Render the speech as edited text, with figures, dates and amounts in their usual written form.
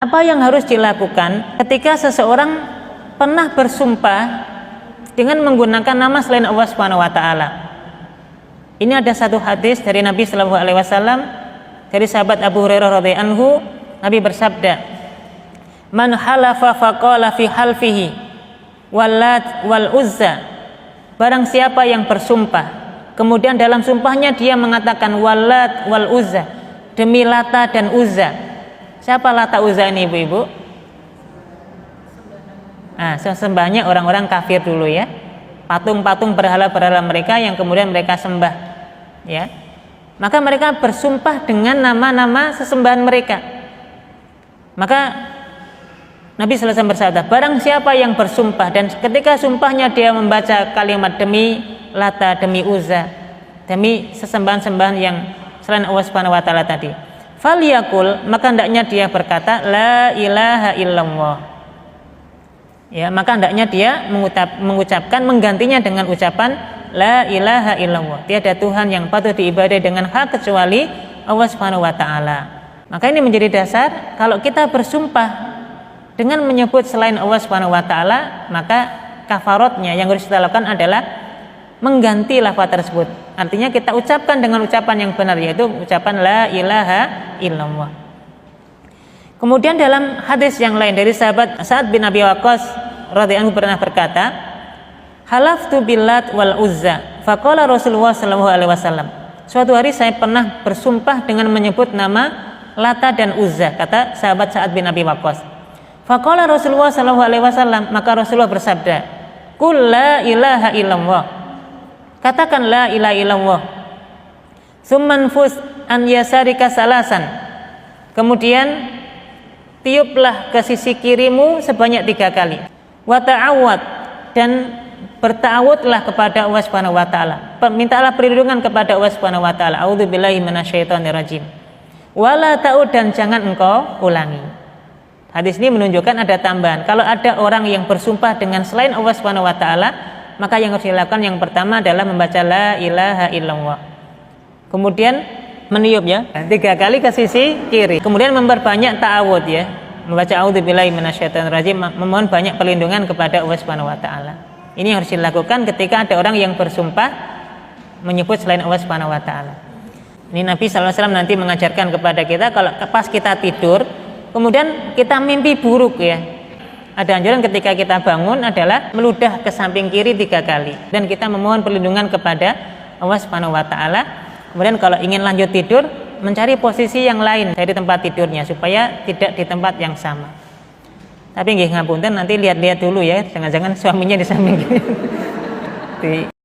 Apa yang harus dilakukan ketika seseorang pernah bersumpah dengan menggunakan nama selain Allah Subhanahu wa taala? Ini ada satu hadis dari Nabi sallallahu alaihi wasallam dari sahabat Abu Hurairah radhiyallahu anhu. Nabi bersabda, "Man halafa faqala fi halfihi Wallat wal Uzza." Barang siapa yang bersumpah, kemudian dalam sumpahnya dia mengatakan Wallat wal Uzza, demi Lata dan Uzza. Siapa Lata Uzza ini, ibu-ibu? Sembahnya orang-orang kafir dulu ya. Patung-patung berhala-berhala mereka yang kemudian mereka sembah. Ya. Maka mereka bersumpah dengan nama-nama sesembahan mereka. Maka Nabi sallallahu alaihi wasallam bersabda, barang siapa yang bersumpah dan ketika sumpahnya dia membaca kalimat demi Lata, demi Uzza, demi sesembahan-sembahan yang selain Allah Subhanahu wa taala tadi, falyakul, maka hendaknya dia berkata la ilaha illallah. Ya, maka hendaknya dia mengucapkan menggantinya dengan ucapan la ilaha illallah. Tiada Tuhan yang patut diibadai dengan hak kecuali Allah Subhanahu wa taala. Maka ini menjadi dasar kalau kita bersumpah dengan menyebut selain Allah Subhanahu wa taala, maka kafaratnya yang harus kita lakukan adalah mengganti lafaz tersebut. Artinya kita ucapkan dengan ucapan yang benar, yaitu ucapan la ilaha illallah. Kemudian dalam hadis yang lain dari sahabat Sa'ad bin Abi Waqqas radhiyallahu anhu pernah berkata, halaftu billat wal Uzza, faqala Rasulullah sallallahu alaihi wasallam. Suatu hari saya pernah bersumpah dengan menyebut nama Lata dan Uzza, kata sahabat Sa'ad bin Abi Waqqas. Faqala Rasulullah sallallahu alaihi wasallam, maka Rasulullah bersabda, qul la ilaha illallah. Katakan la ilaha illallah. Summan fus an yasarika salasan. Kemudian tiuplah ke sisi kirimu sebanyak 3 kali. Wa ta'awwad, dan berta'awudlah kepada Allah Subhanahu wa taala. Mintalah perlindungan kepada Allah Subhanahu wa taala. A'udzubillahi minasyaitonirrajim. Wala ta'ud, dan jangan engkau ulangi. Hadis ini menunjukkan ada tambahan. Kalau ada orang yang bersumpah dengan selain Allah Subhanahu wa taala, maka yang harus dilakukan yang pertama adalah membaca la ilaha illallah. Kemudian meniup ya 3 kali ke sisi kiri. Kemudian memperbanyak ta'awud ya. Membaca a'udzubillahi minasyaitonirrajim, memohon banyak perlindungan kepada Allah Subhanahu wa taala. Ini harus dilakukan ketika ada orang yang bersumpah menyebut selain Allah Subhanahu wa taala. Ini Nabi sallallahu alaihi wasallam nanti mengajarkan kepada kita kalau pas kita tidur kemudian kita mimpi buruk ya, ada anjuran ketika kita bangun adalah meludah ke samping kiri 3 kali dan kita memohon perlindungan kepada Allah Subhanahu wa taala. Kemudian kalau ingin lanjut tidur, mencari posisi yang lain dari tempat tidurnya supaya tidak di tempat yang sama. Tapi nggih ngapunten, nanti lihat-lihat dulu ya, jangan-jangan suaminya di samping kiri.